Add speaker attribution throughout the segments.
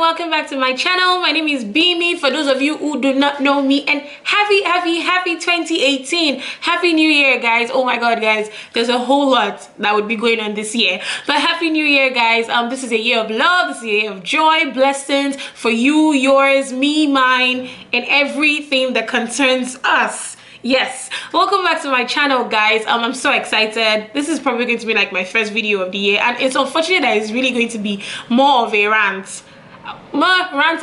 Speaker 1: welcome back to my channel. My name is Gbemi, for those of you who do not know me, and happy 2018. Happy New Year, guys. Oh my god, guys, there's a whole lot that would be going on this year, but happy New Year, guys. This is a year of love, this is a year of joy, blessings for you, yours, me, mine, and everything that concerns us. Yes, welcome back to my channel, guys. I'm so excited. This is probably going to be like my first video of the year, and it's unfortunate that it's really going to be more of a rant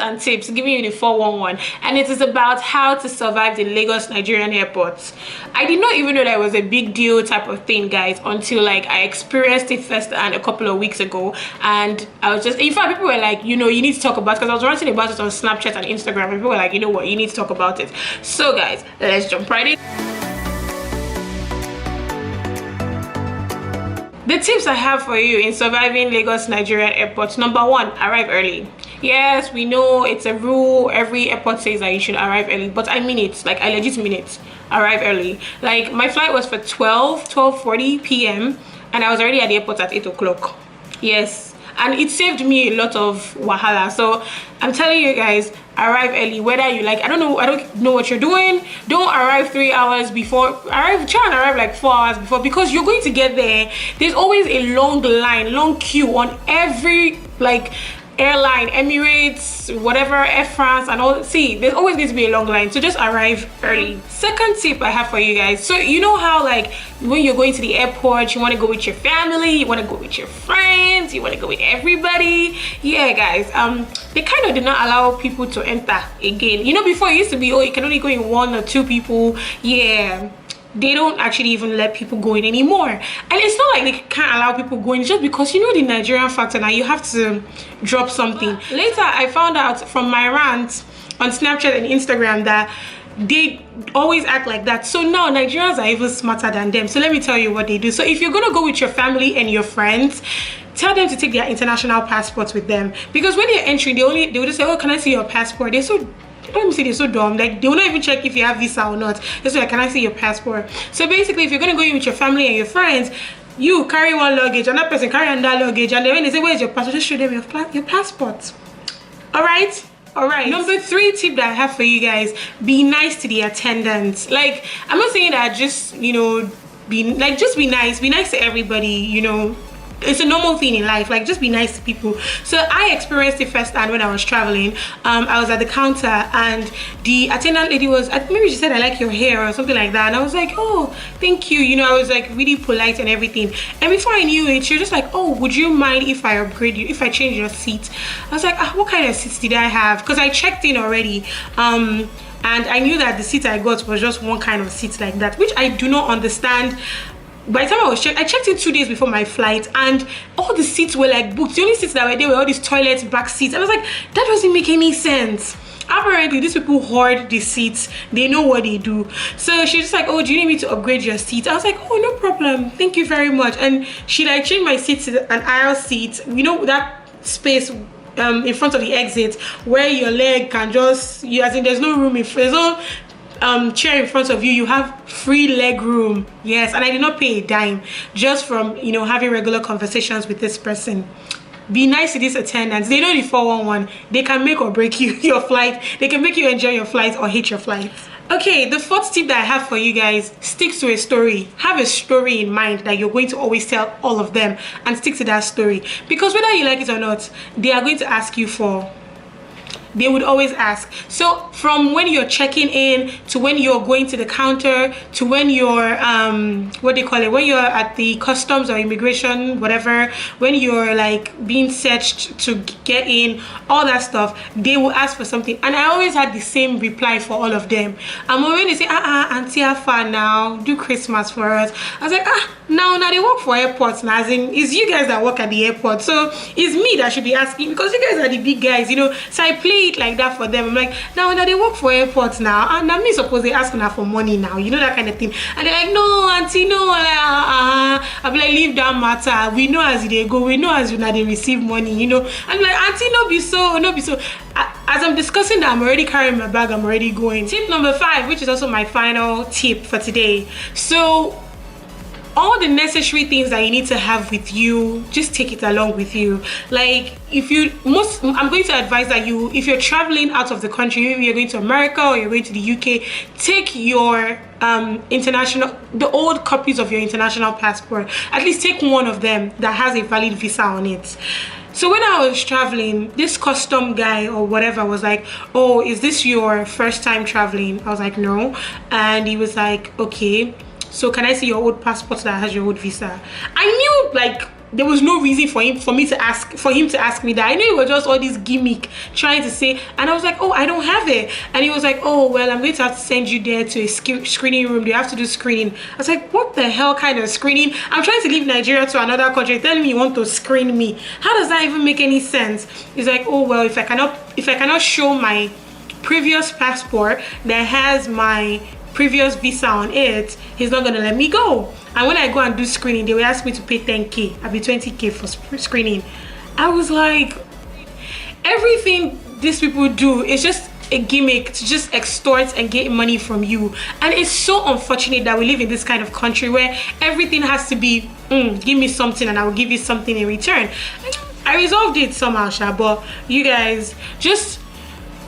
Speaker 1: and tips, giving you the 411, and it is about how to survive the Lagos Nigerian Airport. I did not even know that it was a big deal type of thing, guys, until like I experienced it firsthand a couple of weeks ago, and I was just, in fact, people were like, you know, you need to talk about it, because I was ranting about it on Snapchat and Instagram, and people were like, you know what, you need to talk about it. So guys, let's jump right in. The tips I have for you in surviving Lagos Nigerian Airport. Number one, arrive early. Yes, we know it's a rule. Every airport says that you should arrive early, but I mean it. Like, I legit mean it. Arrive early. Like, my flight was for 12:40 p.m. and I was already at the airport at 8 o'clock. Yes, and it saved me a lot of wahala. So I'm telling you guys, arrive early, whether you like, I don't know what you're doing. Don't arrive 3 hours before. Try and arrive like 4 hours before, because you're going to get there. There's always a long line, long queue on every like airline, Emirates, whatever, Air France, and all. See, there's always going to be a long line, so just arrive early. Second tip I have for you guys. So you know how like when you're going to the airport, you want to go with your family, you want to go with your friends, you want to go with everybody. Yeah, guys, they kind of did not allow people to enter again. You know, before it used to be, oh, you can only go in 1 or 2 people. Yeah, they don't actually even let people go in anymore, and it's not like they can't allow people going, just because, you know, the Nigerian factor, now you have to drop something. Later I found out from my rant on Snapchat and Instagram that they always act like that. So now Nigerians are even smarter than them. So let me tell you what they do. So if you're gonna go with your family and your friends, tell them to take their international passports with them, because when they're entering, they will just say, oh, can I see your passport? They're so, let me say, they're so dumb. Like, they will not even check if you have visa or not. Just like, can I see your passport? So basically, if you're gonna go in with your family and your friends, you carry one luggage, another person carry another luggage, and then when they say, where's your passport, just show them your passport. All right. Number 3 tip that I have for you guys: be nice to the attendants. Like, I'm not saying that just, you know, just be nice to everybody, you know. It's a normal thing in life, like, just be nice to people. So I experienced it firsthand when I was traveling. I was at the counter, and the attendant lady was, maybe she said, I like your hair or something like that, and I was like, oh, thank you, you know. I was like really polite and everything, and before I knew it, she was just like, oh, would you mind if I upgrade you, if I change your seat? I was like, what kind of seats did I have? Because I checked in already, and I knew that the seat I got was just one kind of seat like that, which I do not understand. By the time I checked in 2 days before my flight, and all the seats were like booked. The only seats that were there were all these toilet back seats. I was like, that doesn't make any sense. Apparently these people hoard the seats, they know what they do. So she's just like, oh, do you need me to upgrade your seat? I was like, oh, no problem, thank you very much. And she like changed my seat to an aisle seat, you know, that space in front of the exit where your leg can just, as in there's no room, if there's no chair in front of you, you have free leg room. Yes, and I did not pay a dime, just from, you know, having regular conversations with this person. Be nice to these attendants. They know the 411. They can make or break you your flight. They can make you enjoy your flight or hate your flight. Okay, the 4th tip that I have for you guys: stick to a story. Have a story in mind that you're going to always tell all of them, and stick to that story, because whether you like it or not, they are going to ask you for, they would always ask. So from when you're checking in, to when you're going to the counter, to when you're what do you call it, when you're at the customs or immigration, whatever, when you're like being searched to get in, all that stuff, they will ask for something, and I always had the same reply for all of them. And when they say, auntie, how far now, do Christmas for us, I was like, now they work for airports now, as in, it's you guys that work at the airport, so it's me that should be asking, because you guys are the big guys, you know. So I play it like that for them. I'm like, now they work for airports now, and now me suppose they ask now for money now, you know, that kind of thing. And they're like, no, auntie, no. I'll be like, leave that matter, we know as they go, we know as you now they receive money, you know. I'm like, auntie, no be so. As I'm discussing that, I'm already carrying my bag, I'm already going. Tip number 5, which is also my final tip for today. So all the necessary things that you need to have with you, just take it along with you. Like I'm going to advise that if you're traveling out of the country, maybe you're going to America or you're going to the UK, take your the old copies of your international passport. At least take one of them that has a valid visa on it. So when I was traveling, this custom guy or whatever was like, oh, is this your first time traveling? I was like, no. And he was like, okay, so can I see your old passport that has your old visa? I knew like there was no reason for him to ask me that. I knew it was just all this gimmick trying to say, and I was like, oh, I don't have it. And he was like, oh, well, I'm going to have to send you there to a screening room. They have to do screening. I was like, what the hell kind of screening? I'm trying to leave Nigeria to another country, telling me you want to screen me. How does that even make any sense? He's like, oh, well, if I cannot show my previous passport that has my previous visa on it, he's not gonna let me go. And when I go and do screening, they will ask me to pay 10k. I'll be 20k for screening. I was like, everything these people do is just a gimmick to just extort and get money from you. And it's so unfortunate that we live in this kind of country where everything has to be give me something and I will give you something in return. I resolved it somehow, but you guys, just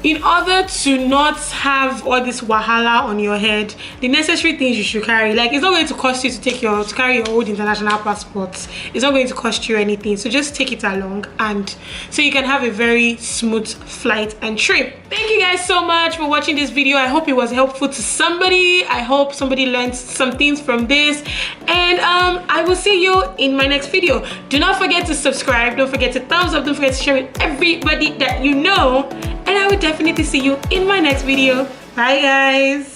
Speaker 1: in order to not have all this wahala on your head, the necessary things you should carry, like, it's not going to cost you to carry your old international passports. It's not going to cost you anything, so just take it along, and so you can have a very smooth flight and trip. Thank you guys so much for watching this video. I hope it was helpful to somebody. I hope somebody learned some things from this, and I will see you in my next video. Do not forget to subscribe, don't forget to thumbs up, don't forget to share with everybody that you know, and I will definitely see you in my next video. Bye guys.